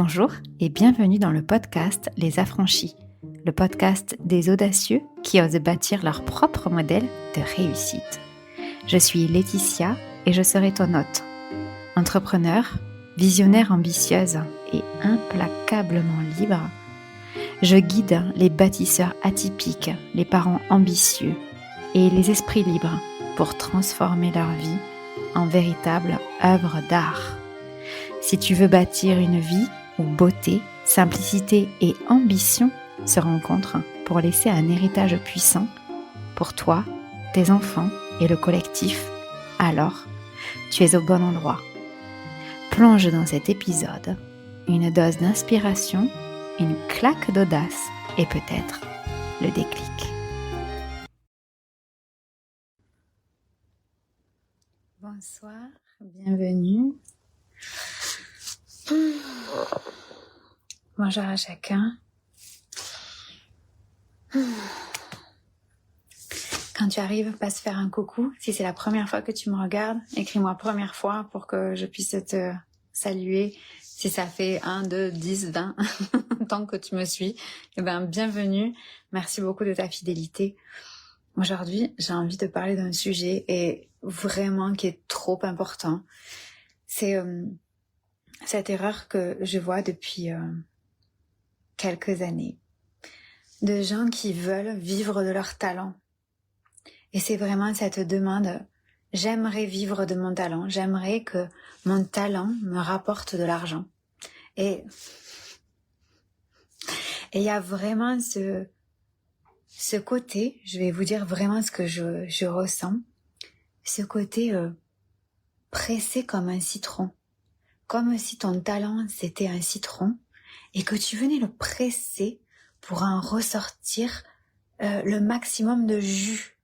Bonjour et bienvenue dans le podcast Les Affranchis, le podcast des audacieux qui osent bâtir leur propre modèle de réussite. Je suis Laetitia et je serai ton hôte. Entrepreneur, visionnaire ambitieuse et implacablement libre, je guide les bâtisseurs atypiques, les parents ambitieux et les esprits libres pour transformer leur vie en véritable œuvre d'art. Si tu veux bâtir une vie où beauté, simplicité et ambition se rencontrent pour laisser un héritage puissant pour toi, tes enfants et le collectif, alors tu es au bon endroit. Plonge dans cet épisode une dose d'inspiration, une claque d'audace et peut-être le déclic. Bonsoir, bienvenue. Bonjour à chacun. Quand tu arrives, passe faire un coucou. Si c'est la première fois que tu me regardes, écris-moi première fois pour que je puisse te saluer. Si ça fait 1, 2, 10, 20, tant que tu me suis, eh ben, bienvenue. Merci beaucoup de ta fidélité. Aujourd'hui, j'ai envie de parler d'un sujet et vraiment qui est trop important. C'est cette erreur que je vois depuis quelques années. De gens qui veulent vivre de leur talent. Et c'est vraiment cette demande, j'aimerais vivre de mon talent, j'aimerais que mon talent me rapporte de l'argent. Et il y a vraiment ce côté, je vais vous dire vraiment ce que je ressens, ce côté pressé comme un citron. Comme si ton talent c'était un citron et que tu venais le presser pour en ressortir le maximum de jus.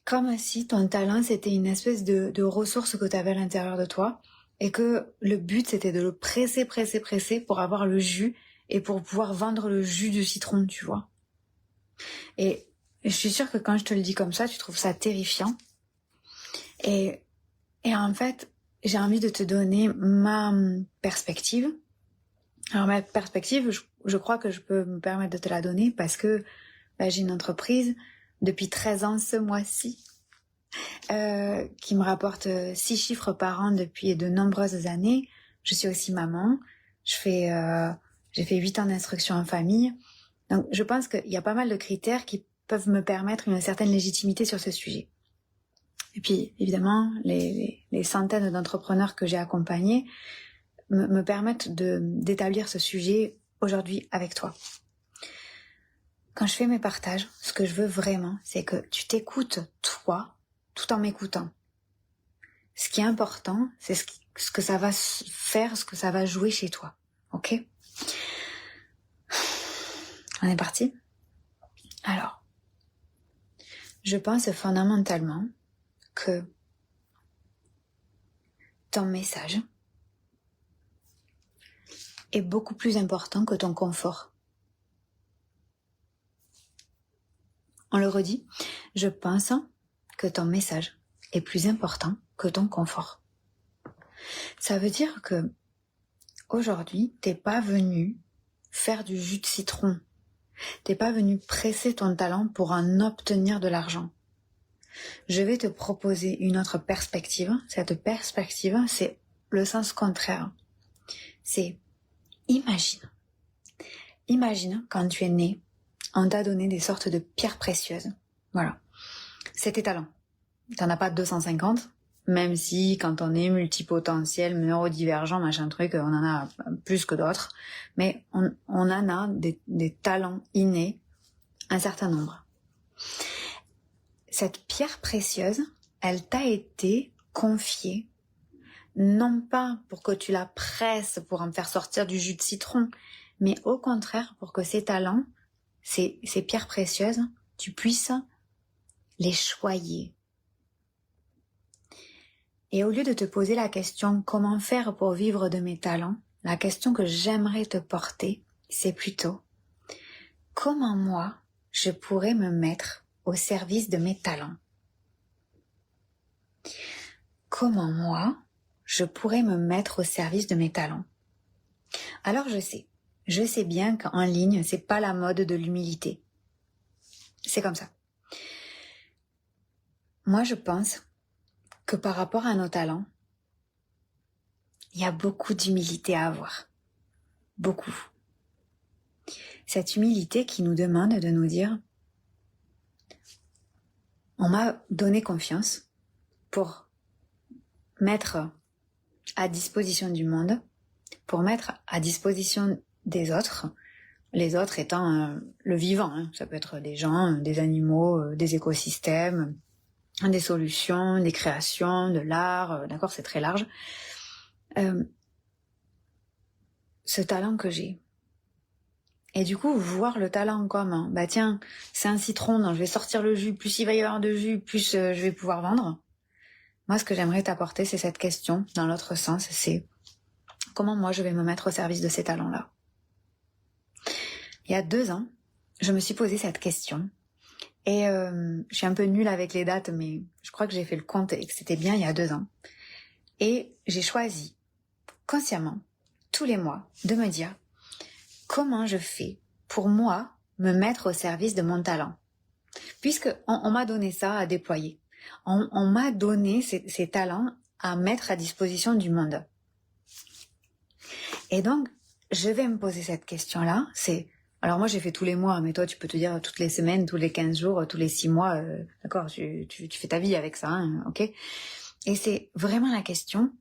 Comme si ton talent c'était une espèce de ressource que tu avais à l'intérieur de toi et que le but c'était de le presser pour avoir le jus et pour pouvoir vendre le jus du citron, tu vois. Et je suis sûre que quand je te le dis comme ça, tu trouves ça terrifiant. Et en fait, j'ai envie de te donner ma perspective. Alors ma perspective, je crois que je peux me permettre de te la donner parce que j'ai une entreprise depuis 13 ans ce mois-ci qui me rapporte 6 chiffres par an depuis de nombreuses années. Je suis aussi maman. J'ai fait 8 ans d'instruction en famille. Donc je pense qu'il y a pas mal de critères qui peuvent me permettre une certaine légitimité sur ce sujet. Et puis évidemment, les centaines d'entrepreneurs que j'ai accompagnés me permettent d'établir ce sujet aujourd'hui avec toi. Quand je fais mes partages, ce que je veux vraiment, c'est que tu t'écoutes toi, tout en m'écoutant. Ce qui est important, c'est ce que ça va faire, ce que ça va jouer chez toi. Ok ? On est parti ? Alors, je pense fondamentalement que ton message est beaucoup plus important que ton confort. On le redit, je pense que ton message est plus important que ton confort. Ça veut dire que aujourd'hui, t'es pas venu faire du jus de citron. T'es pas venu presser ton talent pour en obtenir de l'argent. Je vais te proposer une autre perspective. Cette perspective, c'est le sens contraire. C'est imagine quand tu es né, on t'a donné des sortes de pierres précieuses. Voilà. C'est tes talents. T'en as pas 250, même si quand on est multipotentiel, neurodivergent, machin truc, on en a plus que d'autres. Mais on en a des talents innés, un certain nombre. Cette pierre précieuse, elle t'a été confiée, non pas pour que tu la presses pour en faire sortir du jus de citron, mais au contraire pour que ces talents, ces pierres précieuses, tu puisses les choyer. Et au lieu de te poser la question « Comment faire pour vivre de mes talents ?», la question que j'aimerais te porter, c'est plutôt « Comment moi, je pourrais me mettre au service de mes talents ?» Comment moi, je pourrais me mettre au service de mes talents ? Alors je sais bien qu'en ligne, c'est pas la mode de l'humilité. C'est comme ça. Moi, je pense que par rapport à nos talents, il y a beaucoup d'humilité à avoir. Beaucoup. Cette humilité qui nous demande de nous dire, on m'a donné confiance pour mettre à disposition du monde, pour mettre à disposition des autres, les autres étant le vivant, hein. Ça peut être des gens, des animaux, des écosystèmes, des solutions, des créations, de l'art, d'accord, c'est très large. Ce talent que j'ai. Et du coup, voir le talent comme, bah tiens, c'est un citron dont je vais sortir le jus, plus il va y avoir de jus, plus je vais pouvoir vendre. Moi, ce que j'aimerais t'apporter, c'est cette question, dans l'autre sens, c'est comment moi je vais me mettre au service de ces talents-là. Il y a 2 ans, je me suis posé cette question. Et je suis un peu nulle avec les dates, mais je crois que j'ai fait le compte et que c'était bien il y a 2 ans. Et j'ai choisi, consciemment, tous les mois, de me dire comment je fais pour moi me mettre au service de mon talent. Puisque on m'a donné ça à déployer. On m'a donné ces talents à mettre à disposition du monde. Et donc, je vais me poser cette question-là. Alors moi j'ai fait tous les mois, mais toi tu peux te dire toutes les semaines, tous les 15 jours, tous les 6 mois, d'accord, tu fais ta vie avec ça, hein, ok. Et c'est vraiment la question,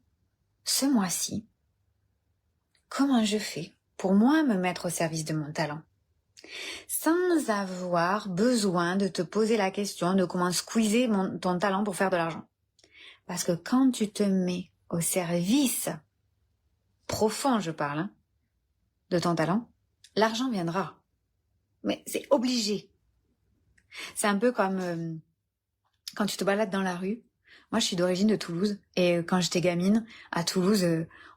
ce mois-ci, comment je fais pour moi me mettre au service de mon talent, sans avoir besoin de te poser la question de comment squeezer ton talent pour faire de l'argent. Parce que quand tu te mets au service profond, je parle, hein, de ton talent, l'argent viendra. Mais c'est obligé. C'est un peu comme quand tu te balades dans la rue. Moi, je suis d'origine de Toulouse. Et quand j'étais gamine, à Toulouse,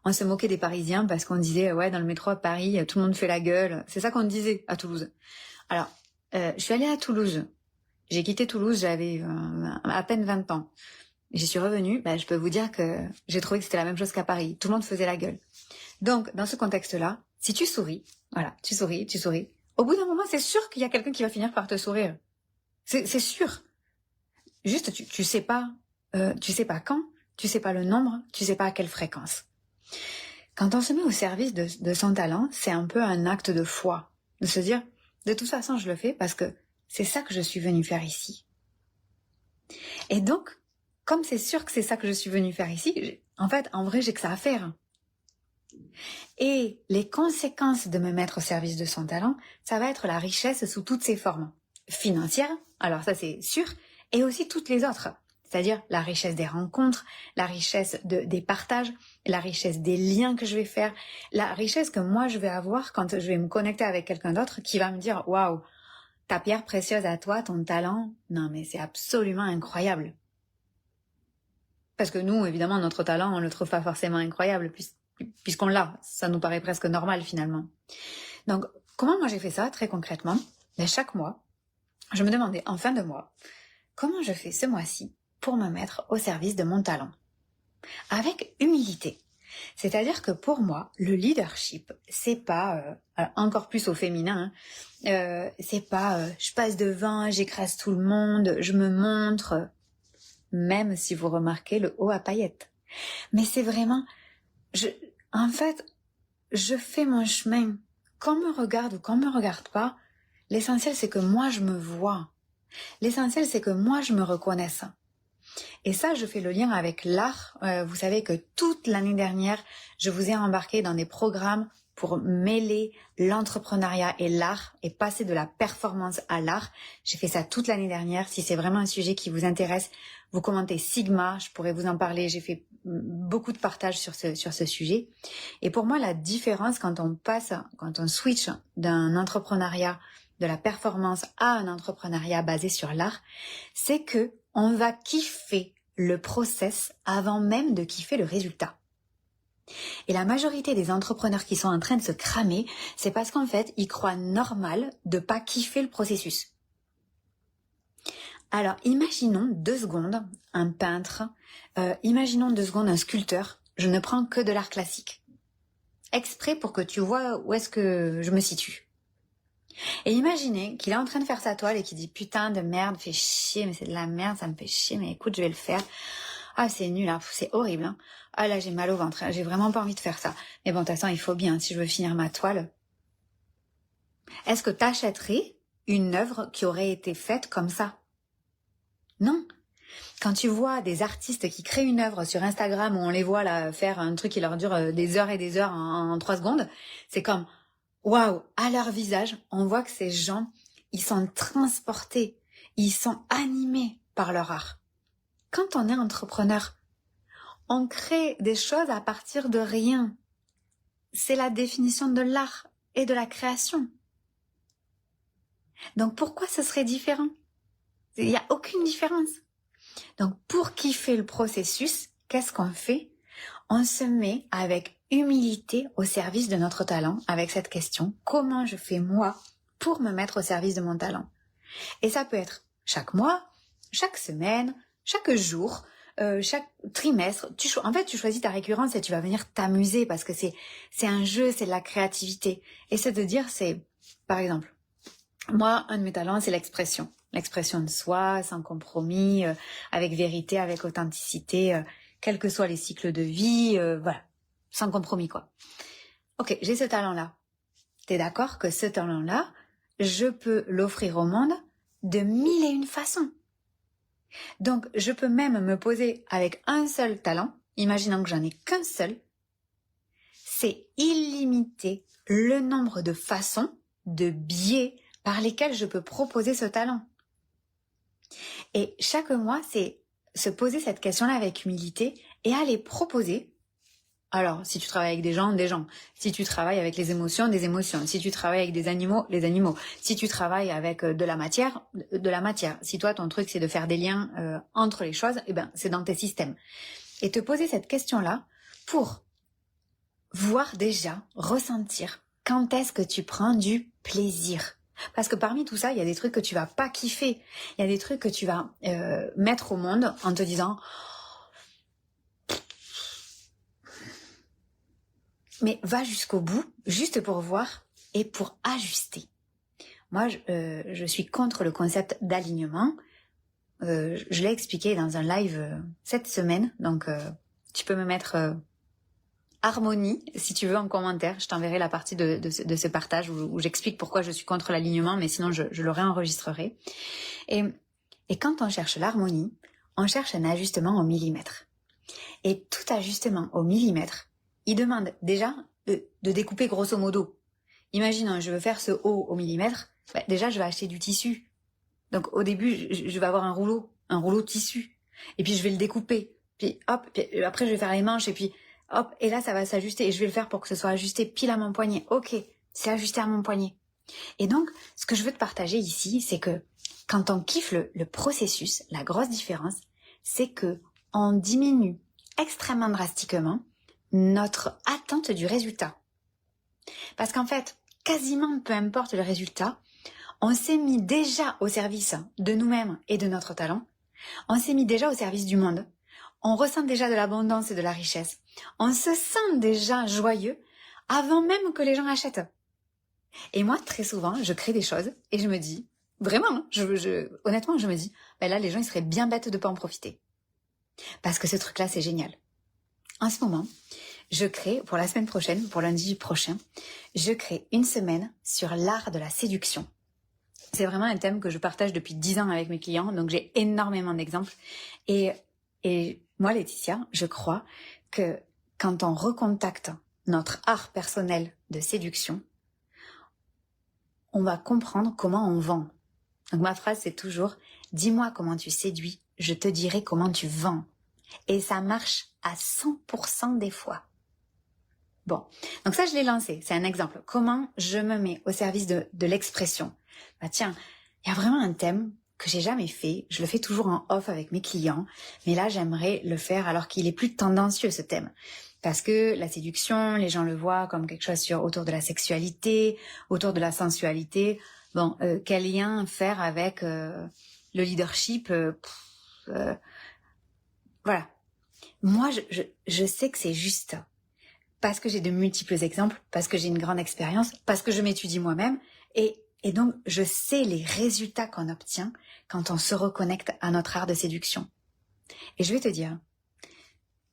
on se moquait des Parisiens parce qu'on disait, ouais, dans le métro à Paris, tout le monde fait la gueule. C'est ça qu'on disait à Toulouse. Alors, je suis allée à Toulouse. J'ai quitté Toulouse, j'avais à peine 20 ans. J'y suis revenue, je peux vous dire que j'ai trouvé que c'était la même chose qu'à Paris. Tout le monde faisait la gueule. Donc, dans ce contexte-là, si tu souris, voilà, tu souris, au bout d'un moment, c'est sûr qu'il y a quelqu'un qui va finir par te sourire. C'est sûr. Juste, tu sais pas quand, tu sais pas le nombre, tu sais pas à quelle fréquence. Quand on se met au service de son talent, c'est un peu un acte de foi. De se dire, de toute façon, je le fais parce que c'est ça que je suis venue faire ici. Et donc, comme c'est sûr que c'est ça que je suis venue faire ici, en vrai, j'ai que ça à faire. Et les conséquences de me mettre au service de son talent, ça va être la richesse sous toutes ses formes. Financière, alors ça c'est sûr, et aussi toutes les autres. C'est-à-dire la richesse des rencontres, la richesse des partages, la richesse des liens que je vais faire, la richesse que moi je vais avoir quand je vais me connecter avec quelqu'un d'autre qui va me dire « Waouh, ta pierre précieuse à toi, ton talent, non mais c'est absolument incroyable. » Parce que nous, évidemment, notre talent, on le trouve pas forcément incroyable puisqu'on l'a. Ça nous paraît presque normal finalement. Donc, comment moi j'ai fait ça très concrètement? Chaque mois, je me demandais en fin de mois, comment je fais ce mois-ci pour me mettre au service de mon talent? Avec humilité. C'est-à-dire que pour moi, le leadership, c'est pas, encore plus au féminin, c'est pas je passe devant, j'écrase tout le monde, je me montre, même si vous remarquez le haut à paillettes. Mais c'est vraiment, en fait, je fais mon chemin. Qu'on me regarde ou qu'on me regarde pas, l'essentiel c'est que moi je me vois. L'essentiel c'est que moi je me reconnaisse. Et ça, je fais le lien avec l'art. Vous savez que toute l'année dernière, je vous ai embarqué dans des programmes pour mêler l'entrepreneuriat et l'art et passer de la performance à l'art. J'ai fait ça toute l'année dernière. Si c'est vraiment un sujet qui vous intéresse, vous commentez Sigma, je pourrais vous en parler. J'ai fait beaucoup de partages sur ce sujet. Et pour moi, la différence quand on switch d'un entrepreneuriat de la performance à un entrepreneuriat basé sur l'art, c'est que on va kiffer le process avant même de kiffer le résultat. Et la majorité des entrepreneurs qui sont en train de se cramer, c'est parce qu'en fait, ils croient normal de pas kiffer le processus. Alors, imaginons 2 secondes un peintre, imaginons 2 secondes un sculpteur, je ne prends que de l'art classique. exprès pour que tu vois où est-ce que je me situe. Et imaginez qu'il est en train de faire sa toile et qu'il dit putain de merde, fait chier, mais c'est de la merde, ça me fait chier, mais écoute, je vais le faire. Ah, c'est nul, hein, c'est horrible. Hein. Ah là, j'ai mal au ventre, hein, j'ai vraiment pas envie de faire ça. Mais bon, de toute façon, il faut bien, si je veux finir ma toile. Est-ce que t'achèterais une œuvre qui aurait été faite comme ça? Non. Quand tu vois des artistes qui créent une œuvre sur Instagram où on les voit là faire un truc qui leur dure des heures et des heures en 3 secondes, c'est comme waouh, à leur visage, on voit que ces gens, ils sont transportés, ils sont animés par leur art. Quand on est entrepreneur, on crée des choses à partir de rien. C'est la définition de l'art et de la création. Donc pourquoi ce serait différent? Il n'y a aucune différence. Donc pour kiffer le processus, qu'est-ce qu'on fait? On se met avec humilité au service de notre talent avec cette question, comment je fais moi pour me mettre au service de mon talent? Et ça peut être chaque mois, chaque semaine, chaque jour, chaque trimestre. En fait, tu choisis ta récurrence et tu vas venir t'amuser parce que c'est un jeu, c'est de la créativité. Et c'est de dire, c'est, par exemple, moi, un de mes talents, c'est l'expression. L'expression de soi, sans compromis, avec vérité, avec authenticité, quels que soient les cycles de vie, voilà, sans compromis, quoi. Ok, j'ai ce talent-là. T'es d'accord que ce talent-là, je peux l'offrir au monde de 1001 façons. Donc, je peux même me poser avec un seul talent, imaginant que j'en ai qu'un seul, c'est illimité le nombre de façons, de biais par lesquels je peux proposer ce talent. Et chaque mois, c'est se poser cette question-là avec humilité et aller proposer. Alors, si tu travailles avec des gens, des gens. Si tu travailles avec les émotions, des émotions. Si tu travailles avec des animaux, les animaux. Si tu travailles avec de la matière, de la matière. Si toi, ton truc, c'est de faire des liens entre les choses, eh ben, c'est dans tes systèmes. Et te poser cette question-là pour voir déjà, ressentir quand est-ce que tu prends du plaisir. Parce que parmi tout ça, il y a des trucs que tu vas pas kiffer. Il y a des trucs que tu vas mettre au monde en te disant mais va jusqu'au bout, juste pour voir et pour ajuster. Moi, je suis contre le concept d'alignement. Je l'ai expliqué dans un live cette semaine, donc tu peux me mettre harmonie, si tu veux, en commentaire. Je t'enverrai la partie de ce partage où j'explique pourquoi je suis contre l'alignement, mais sinon je le réenregistrerai. Et quand on cherche l'harmonie, on cherche un ajustement au millimètre. Et tout ajustement au millimètre, il demande déjà de découper grosso modo. Imagine, je veux faire ce haut au millimètre, bah, déjà je vais acheter du tissu. Donc au début, je vais avoir un rouleau de tissu. Et puis je vais le découper. Puis hop, puis après je vais faire les manches et puis hop, et là ça va s'ajuster et je vais le faire pour que ce soit ajusté pile à mon poignet. Ok, c'est ajusté à mon poignet. Et donc, ce que je veux te partager ici, c'est que quand on kiffe le processus, la grosse différence, c'est que on diminue extrêmement drastiquement notre attente du résultat. Parce qu'en fait, quasiment peu importe le résultat, on s'est mis déjà au service de nous-mêmes et de notre talent. On s'est mis déjà au service du monde. On ressent déjà de l'abondance et de la richesse. On se sent déjà joyeux avant même que les gens achètent. Et moi, très souvent, je crée des choses et je me dis, vraiment, honnêtement, je me dis, ben là, les gens, ils seraient bien bêtes de pas en profiter. Parce que ce truc-là, c'est génial. En ce moment, je crée, pour la semaine prochaine, pour lundi prochain, je crée une semaine sur l'art de la séduction. C'est vraiment un thème que je partage depuis 10 ans avec mes clients, donc j'ai énormément d'exemples. Et moi, Laetitia, je crois que quand on recontacte notre art personnel de séduction, on va comprendre comment on vend. Donc ma phrase, c'est toujours « Dis-moi comment tu séduis, je te dirai comment tu vends ». Et ça marche à 100% des fois. Bon, donc ça, je l'ai lancé. C'est un exemple. Comment je me mets au service de l'expression. Bah tiens, il y a vraiment un thème que j'ai jamais fait. Je le fais toujours en off avec mes clients. Mais là, j'aimerais le faire alors qu'il est plus tendancieux, ce thème. Parce que la séduction, les gens le voient comme quelque chose autour de la sexualité, autour de la sensualité. Bon, quel lien faire avec le leadership voilà. Moi, je sais que c'est juste. parce que j'ai de multiples exemples, parce que j'ai une grande expérience, parce que je m'étudie moi-même, et donc je sais les résultats qu'on obtient quand on se reconnecte à notre art de séduction. Et je vais te dire,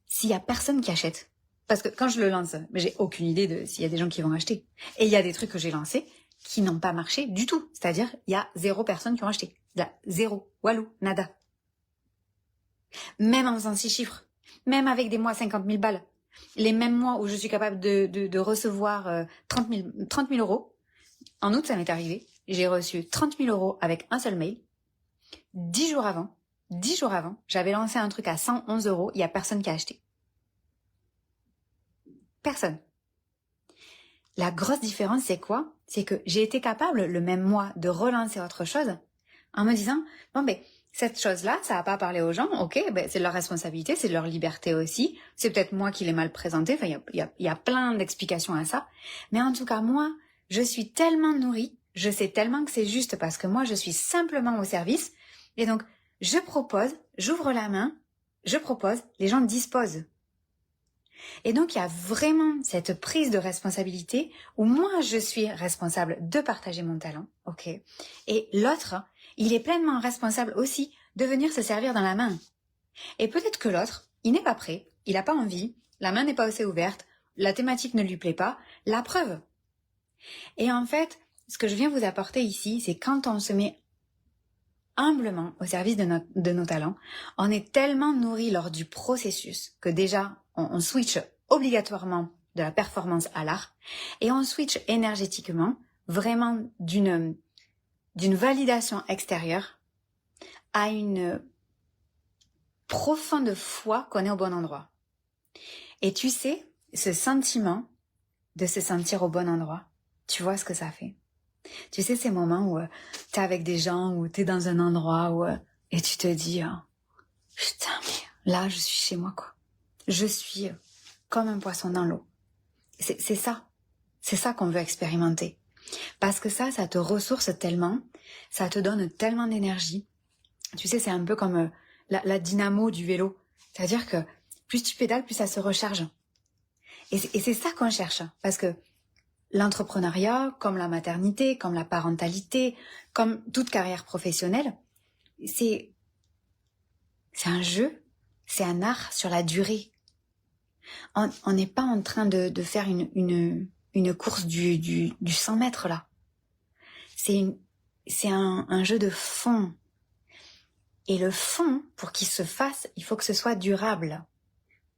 s'il y a personne qui achète, parce que quand je le lance, j'ai aucune idée de s'il y a des gens qui vont acheter. Et il y a des trucs que j'ai lancés qui n'ont pas marché du tout. C'est-à-dire, il y a 0 personnes qui ont acheté. Il y a 0. Walou, nada. Même en faisant 6 chiffres. Même avec des mois 50 000 balles. Les mêmes mois où je suis capable de recevoir 30 000 euros. En août, ça m'est arrivé. J'ai reçu 30 000 euros avec un seul mail. 10 jours avant, j'avais lancé un truc à 111 euros. Il y a personne qui a acheté. Personne. La grosse différence, c'est quoi? C'est que j'ai été capable, le même mois, de relancer autre chose en me disant, bon, cette chose-là, ça va pas parler aux gens, ok, c'est de leur responsabilité, c'est de leur liberté aussi, c'est peut-être moi qui l'ai mal présenté, enfin, il y a plein d'explications à ça, mais en tout cas, moi, je suis tellement nourrie, je sais tellement que c'est juste parce que moi, je suis simplement au service, et donc, je propose, j'ouvre la main, je propose, les gens disposent. Et donc, il y a vraiment cette prise de responsabilité où moi, je suis responsable de partager mon talent, ok. Et l'autre, il est pleinement responsable aussi de venir se servir dans la main. Et peut-être que l'autre, il n'est pas prêt, il n'a pas envie, la main n'est pas assez ouverte, la thématique ne lui plaît pas, la preuve. Et en fait, ce que je viens vous apporter ici, c'est quand on se met humblement au service de nos talents, on est tellement nourri lors du processus que déjà, on switch obligatoirement de la performance à l'art et on switch énergétiquement vraiment d'une validation extérieure à une profonde foi qu'on est au bon endroit. Et tu sais, ce sentiment de se sentir au bon endroit, tu vois ce que ça fait. Tu sais, ces moments où t'es avec des gens, où t'es dans un endroit où et tu te dis putain, mais là, je suis chez moi, quoi. Je suis comme un poisson dans l'eau. C'est ça. C'est ça qu'on veut expérimenter. Parce que ça te ressource tellement, ça te donne tellement d'énergie. Tu sais, c'est un peu comme la dynamo du vélo. C'est-à-dire que plus tu pédales, plus ça se recharge. Et c'est ça qu'on cherche. Parce que l'entrepreneuriat, comme la maternité, comme la parentalité, comme toute carrière professionnelle, c'est un jeu, c'est un art sur la durée. On n'est pas en train de faire une course du 100 mètres là. C'est un jeu de fond. Et le fond, pour qu'il se fasse, il faut que ce soit durable.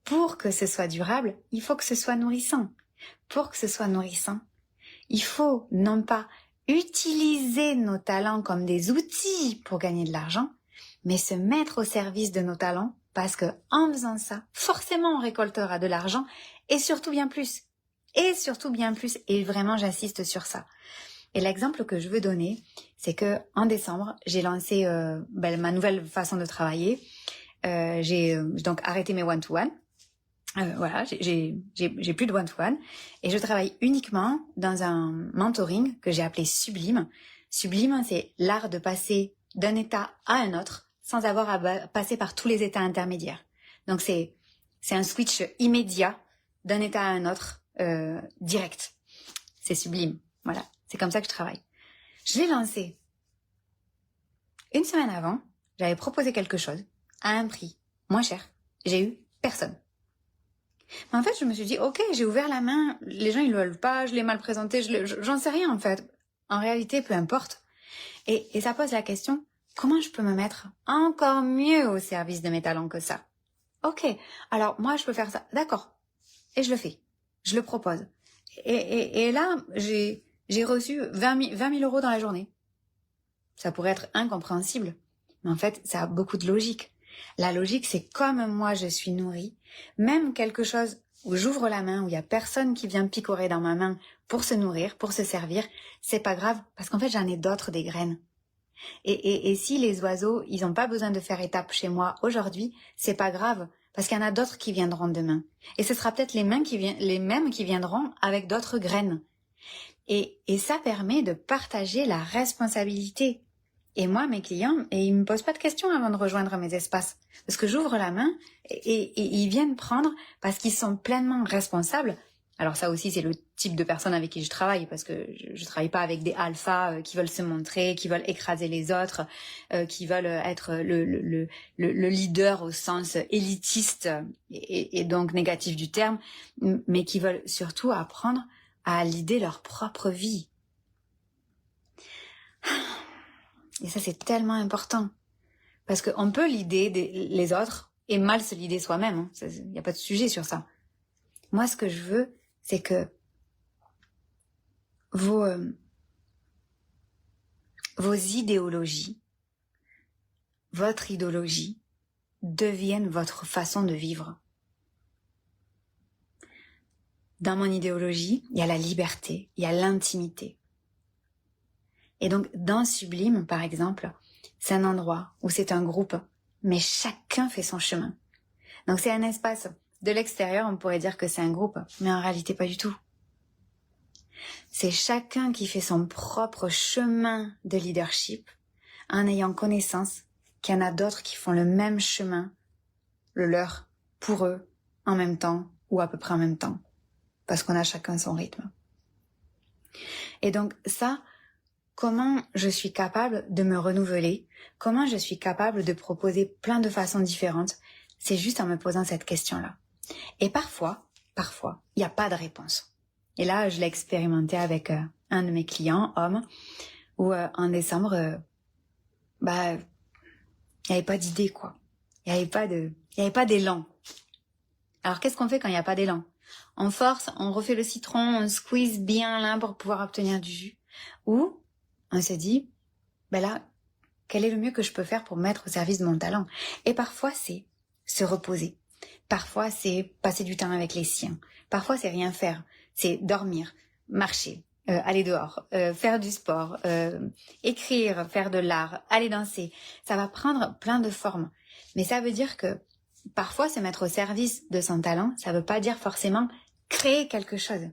Pour que ce soit durable, il faut que ce soit nourrissant. Pour que ce soit nourrissant, il faut non pas utiliser nos talents comme des outils pour gagner de l'argent, mais se mettre au service de nos talents parce que en faisant ça, forcément on récoltera de l'argent et surtout bien plus. Et surtout bien plus. Et vraiment, j'insiste sur ça. Et l'exemple que je veux donner, c'est que en décembre, j'ai lancé ma nouvelle façon de travailler. J'ai donc arrêté mes one-to-one. Voilà, j'ai plus de one-to-one et je travaille uniquement dans un mentoring que j'ai appelé Sublime. Sublime, c'est l'art de passer d'un état à un autre sans avoir à passer par tous les états intermédiaires. Donc c'est un switch immédiat d'un état à un autre direct. C'est Sublime. Voilà, c'est comme ça que je travaille. Je l'ai lancé. Une semaine avant, j'avais proposé quelque chose à un prix moins cher. J'ai eu personne. Mais en fait, je me suis dit, ok, j'ai ouvert la main, les gens ils le veulent pas, je l'ai mal présenté, j'en sais rien en fait. En réalité, peu importe. Et ça pose la question, comment je peux me mettre encore mieux au service de mes talents que ça? Ok, alors moi je peux faire ça, d'accord. Et je le fais, je le propose. Et là, j'ai reçu 20 000 euros dans la journée. Ça pourrait être incompréhensible, mais en fait, ça a beaucoup de logique. La logique, c'est comme moi je suis nourrie, même quelque chose où j'ouvre la main, où il y a personne qui vient picorer dans ma main pour se nourrir, pour se servir, c'est pas grave, parce qu'en fait j'en ai d'autres des graines. Et si les oiseaux, ils n'ont pas besoin de faire étape chez moi aujourd'hui, c'est pas grave, parce qu'il y en a d'autres qui viendront demain. Et ce sera peut-être les mêmes qui viendront avec d'autres graines. Et ça permet de partager la responsabilité. Et moi, mes clients, ils me posent pas de questions avant de rejoindre mes espaces. Parce que j'ouvre la main et ils viennent prendre parce qu'ils sont pleinement responsables Alors ça aussi, c'est le type de personne avec qui je travaille, parce que je travaille pas avec des alphas qui veulent se montrer, qui veulent écraser les autres, qui veulent être le leader au sens élitiste et donc négatif du terme, mais qui veulent surtout apprendre à leader leur propre vie. Et ça, c'est tellement important. Parce qu'on peut leader les autres et mal se leader soi-même. Il n'y a pas de sujet sur ça. Moi, ce que je veux, c'est que vos idéologies, votre idéologie, deviennent votre façon de vivre. Dans mon idéologie, il y a la liberté, il y a l'intimité. Et donc, dans Sublime, par exemple, c'est un endroit où c'est un groupe, mais chacun fait son chemin. Donc, c'est un espace. De l'extérieur, on pourrait dire que c'est un groupe, mais en réalité, pas du tout. C'est chacun qui fait son propre chemin de leadership en ayant connaissance qu'il y en a d'autres qui font le même chemin, le leur, pour eux, en même temps ou à peu près en même temps. Parce qu'on a chacun son rythme. Et donc ça, comment je suis capable de me renouveler, comment je suis capable de proposer plein de façons différentes, c'est juste en me posant cette question-là. Et parfois, il n'y a pas de réponse. Et là, je l'ai expérimenté avec un de mes clients, homme, où en décembre, il n'y avait pas d'idée, quoi. Il n'y avait pas d'élan. Alors, qu'est-ce qu'on fait quand il n'y a pas d'élan? On force, on refait le citron, on squeeze bien là pour pouvoir obtenir du jus. Ou on se dit, là, quel est le mieux que je peux faire pour mettre au service de mon talent? Et parfois, c'est se reposer. Parfois, c'est passer du temps avec les siens. Parfois, c'est rien faire. C'est dormir, marcher, aller dehors, faire du sport, écrire, faire de l'art, aller danser. Ça va prendre plein de formes. Mais ça veut dire que parfois, se mettre au service de son talent, ça veut pas dire forcément créer quelque chose.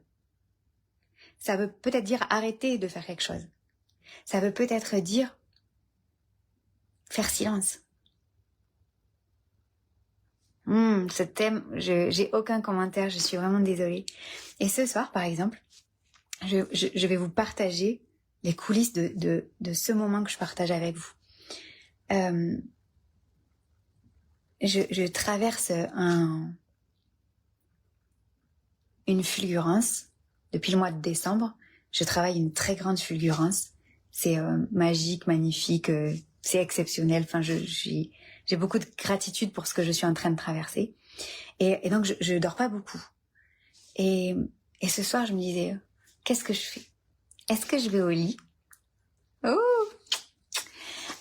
Ça veut peut-être dire arrêter de faire quelque chose. Ça veut peut-être dire faire silence. Ce thème, j'ai aucun commentaire, je suis vraiment désolée. Et ce soir, par exemple, je vais vous partager les coulisses de ce moment que je partage avec vous. Je traverse une fulgurance. Depuis le mois de décembre, je travaille une très grande fulgurance. C'est magique, magnifique, c'est exceptionnel. Enfin, j'ai beaucoup de gratitude pour ce que je suis en train de traverser. Et donc, je dors pas beaucoup. Et ce soir, je me disais, qu'est-ce que je fais? Est-ce que je vais au lit? Oh!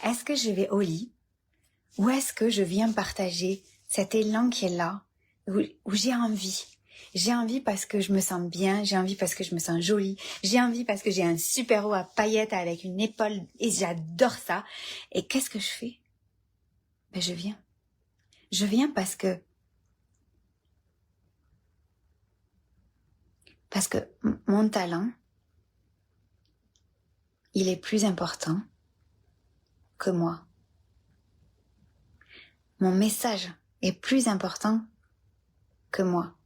Est-ce que je vais au lit? Ou est-ce que je viens partager cet élan qui est là, où j'ai envie? J'ai envie parce que je me sens bien, j'ai envie parce que je me sens jolie, j'ai envie parce que j'ai un super haut à paillettes avec une épaule et j'adore ça. Et qu'est-ce que je fais? Je viens. Je viens parce que mon talent, il est plus important que moi. Mon message est plus important que moi.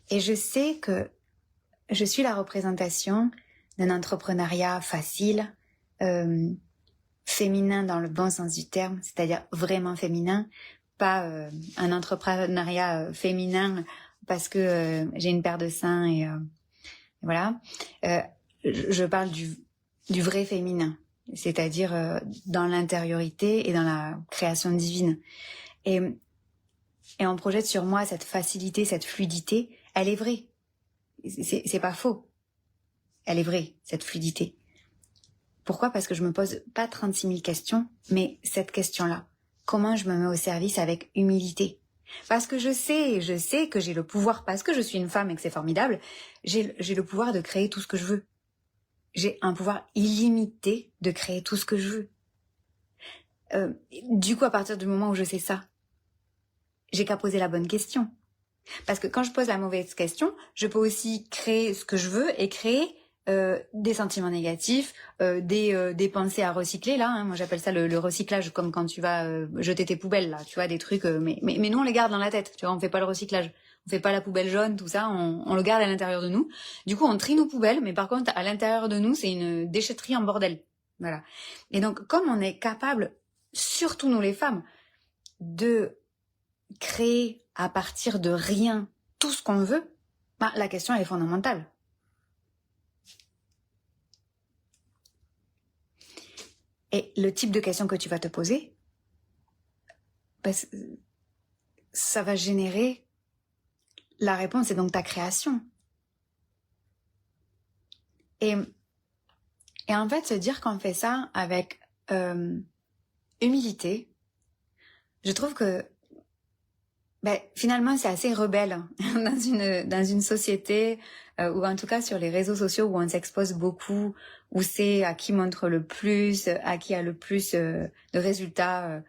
Et je sais que je suis la représentation d'un entrepreneuriat facile, féminin dans le bon sens du terme, c'est-à-dire vraiment féminin, pas un entrepreneuriat féminin parce que j'ai une paire de seins et voilà. Je parle du vrai féminin, c'est-à-dire dans l'intériorité et dans la création divine. Et on projette sur moi cette facilité, cette fluidité. Elle est vraie. C'est pas faux. Elle est vraie, cette fluidité. Pourquoi? Parce que je me pose pas 36 000 questions, mais cette question-là. Comment je me mets au service avec humilité? Parce que je sais que j'ai le pouvoir, parce que je suis une femme et que c'est formidable, j'ai le pouvoir de créer tout ce que je veux. J'ai un pouvoir illimité de créer tout ce que je veux. Du coup, à partir du moment où je sais ça, j'ai qu'à poser la bonne question. Parce que quand je pose la mauvaise question, je peux aussi créer ce que je veux et créer des sentiments négatifs, des pensées à recycler là. Moi j'appelle ça le recyclage, comme quand tu vas jeter tes poubelles là, tu vois, des trucs. Mais nous on les garde dans la tête, tu vois, on fait pas le recyclage. on fait pas la poubelle jaune, tout ça, on le garde à l'intérieur de nous. Du coup, on trie nos poubelles, mais par contre, à l'intérieur de nous, c'est une déchetterie en bordel. Voilà. Et donc, comme on est capable, surtout nous les femmes, de créer à partir de rien tout ce qu'on veut, bah, la question elle est fondamentale. Et le type de question que tu vas te poser, bah, ça va générer la réponse, et donc ta création. Et en fait, se dire qu'on fait ça avec humilité, je trouve que finalement c'est assez rebelle hein, dans une société ou en tout cas sur les réseaux sociaux où on s'expose beaucoup, où c'est à qui montre le plus, à qui a le plus de résultats.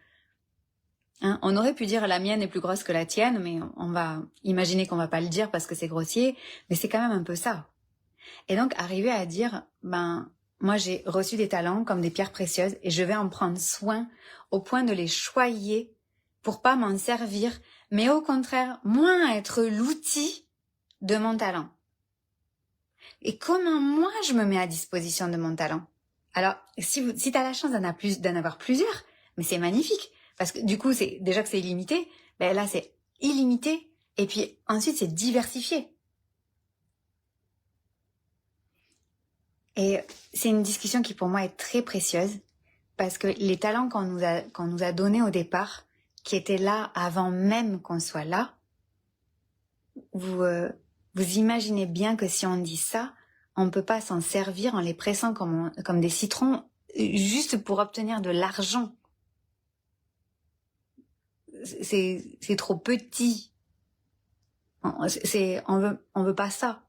Hein. On aurait pu dire la mienne est plus grosse que la tienne, mais on va imaginer qu'on va pas le dire parce que c'est grossier, mais c'est quand même un peu ça. Et donc arriver à dire moi j'ai reçu des talents comme des pierres précieuses et je vais en prendre soin au point de les choyer pour pas m'en servir, mais au contraire, moi être l'outil de mon talent. Et comment moi je me mets à disposition de mon talent? Alors, si tu as la chance d'en avoir plusieurs, mais c'est magnifique, parce que du coup, c'est déjà que c'est illimité, là c'est illimité, et puis ensuite c'est diversifié. Et c'est une discussion qui pour moi est très précieuse, parce que les talents qu'on nous a donnés au départ, qui étaient là avant même qu'on soit là, vous imaginez bien que si on dit ça, on ne peut pas s'en servir en les pressant comme des citrons juste pour obtenir de l'argent. C'est trop petit. On veut pas ça.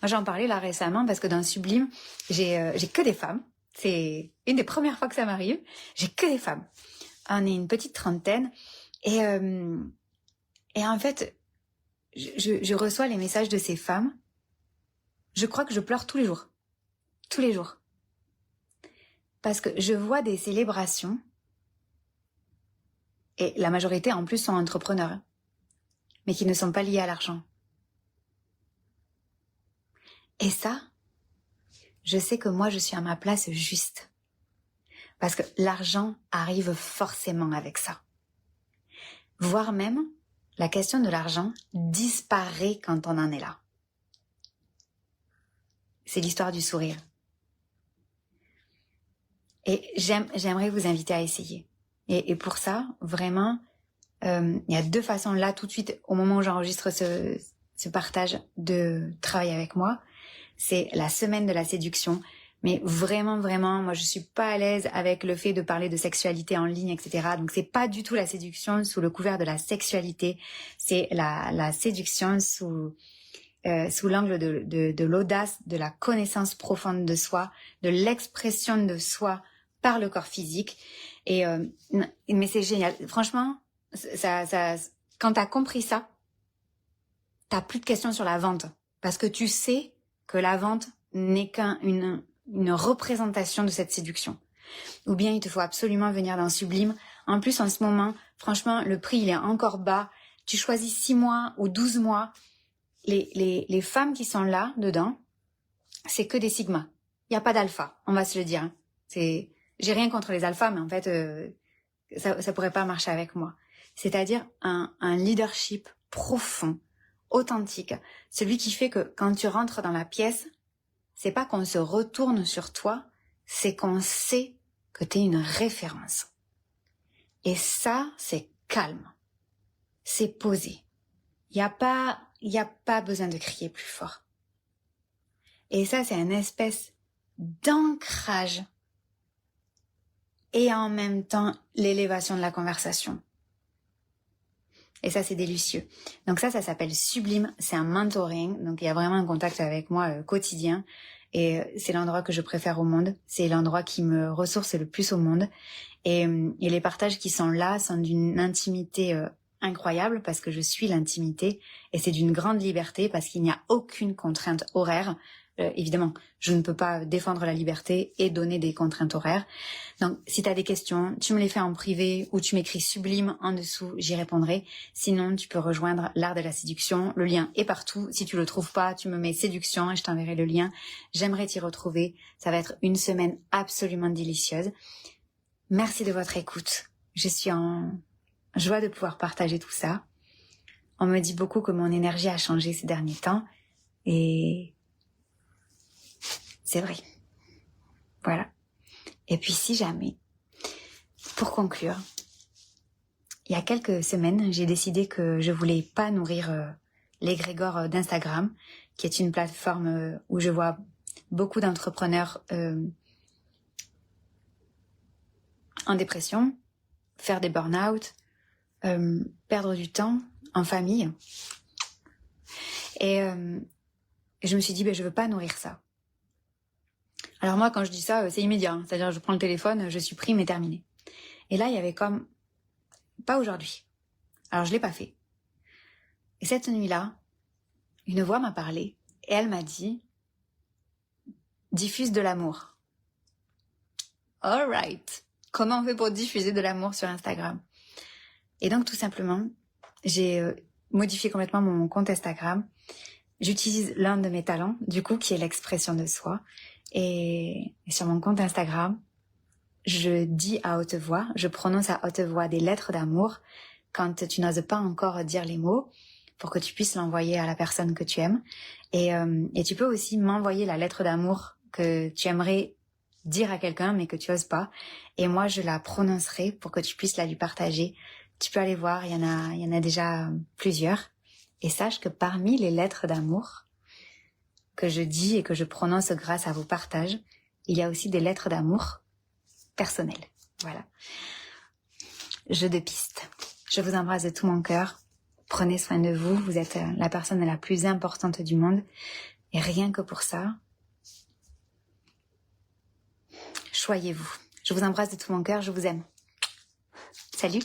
Moi, j'en parlais là récemment parce que dans Sublime, j'ai que des femmes. C'est une des premières fois que ça m'arrive. J'ai que des femmes. On est une petite trentaine. Et en fait, je reçois les messages de ces femmes. Je crois que je pleure tous les jours. Tous les jours. Parce que je vois des célébrations. Et la majorité, en plus, sont entrepreneurs. Mais qui ne sont pas liés à l'argent. Et ça, je sais que moi, je suis à ma place juste. Parce que l'argent arrive forcément avec ça. Voire même, la question de l'argent disparaît quand on en est là. C'est l'histoire du sourire. Et j'aimerais vous inviter à essayer. Et pour ça, vraiment, il y a deux façons là, tout de suite, au moment où j'enregistre ce partage, de travailler avec moi. C'est la semaine de la séduction. Mais vraiment, vraiment, moi je suis pas à l'aise avec le fait de parler de sexualité en ligne, etc. Donc c'est pas du tout la séduction sous le couvert de la sexualité. C'est la séduction sous l'angle de l'audace, de la connaissance profonde de soi, de l'expression de soi par le corps physique. Et mais c'est génial. Franchement, quand t'as compris ça, t'as plus de questions sur la vente. Parce que tu sais que la vente n'est qu'une représentation de cette séduction. Ou bien il te faut absolument venir dans Sublime. En plus, en ce moment, franchement, le prix, il est encore bas. Tu choisis 6 mois ou 12 mois. Les femmes qui sont là, dedans, c'est que des sigmas. Il n'y a pas d'alpha, on va se le dire. Hein. J'ai rien contre les alphas, mais en fait, ça pourrait pas marcher avec moi. C'est-à-dire un leadership profond, authentique. Celui qui fait que quand tu rentres dans la pièce, c'est pas qu'on se retourne sur toi, c'est qu'on sait que t'es une référence. Et ça, c'est calme. C'est posé. Il y a pas besoin de crier plus fort. Et ça, c'est une espèce d'ancrage et en même temps l'élévation de la conversation. Et ça, c'est délicieux. Donc ça s'appelle Sublime. C'est un mentoring. Donc il y a vraiment un contact avec moi quotidien. Et c'est l'endroit que je préfère au monde. C'est l'endroit qui me ressource le plus au monde. Et les partages qui sont là sont d'une intimité incroyable parce que je suis l'intimité et c'est d'une grande liberté parce qu'il n'y a aucune contrainte horaire. Évidemment, je ne peux pas défendre la liberté et donner des contraintes horaires. Donc, si tu as des questions, tu me les fais en privé ou tu m'écris sublime en dessous, j'y répondrai. Sinon, tu peux rejoindre l'art de la séduction. Le lien est partout. Si tu le trouves pas, tu me mets séduction et je t'enverrai le lien. J'aimerais t'y retrouver. Ça va être une semaine absolument délicieuse. Merci de votre écoute. Je suis en joie de pouvoir partager tout ça. On me dit beaucoup que mon énergie a changé ces derniers temps et c'est vrai. Voilà. Et puis si jamais, pour conclure, il y a quelques semaines, j'ai décidé que je voulais pas nourrir l'égrégore d'Instagram, qui est une plateforme où je vois beaucoup d'entrepreneurs en dépression, faire des burn-out, perdre du temps en famille. Et je me suis dit, je veux pas nourrir ça. Alors moi, quand je dis ça, c'est immédiat. C'est-à-dire, je prends le téléphone, je supprime et terminé. Et là, il y avait comme... Pas aujourd'hui. Alors, je l'ai pas fait. Et cette nuit-là, une voix m'a parlé et elle m'a dit « Diffuse de l'amour ». All right. Comment on fait pour diffuser de l'amour sur Instagram? Et donc, tout simplement, j'ai modifié complètement mon compte Instagram. J'utilise l'un de mes talents, du coup, qui est l'expression de soi. Et sur mon compte Instagram, je dis à haute voix, je prononce à haute voix des lettres d'amour quand tu n'oses pas encore dire les mots pour que tu puisses l'envoyer à la personne que tu aimes. Et tu peux aussi m'envoyer la lettre d'amour que tu aimerais dire à quelqu'un mais que tu oses pas. Et moi, je la prononcerai pour que tu puisses la lui partager. Tu peux aller voir, il y en a déjà plusieurs. Et sache que parmi les lettres d'amour que je dis et que je prononce grâce à vos partages, il y a aussi des lettres d'amour personnelles. Voilà. Jeu de piste. Je vous embrasse de tout mon cœur. Prenez soin de vous. Vous êtes la personne la plus importante du monde. Et rien que pour ça, choyez-vous. Je vous embrasse de tout mon cœur. Je vous aime. Salut.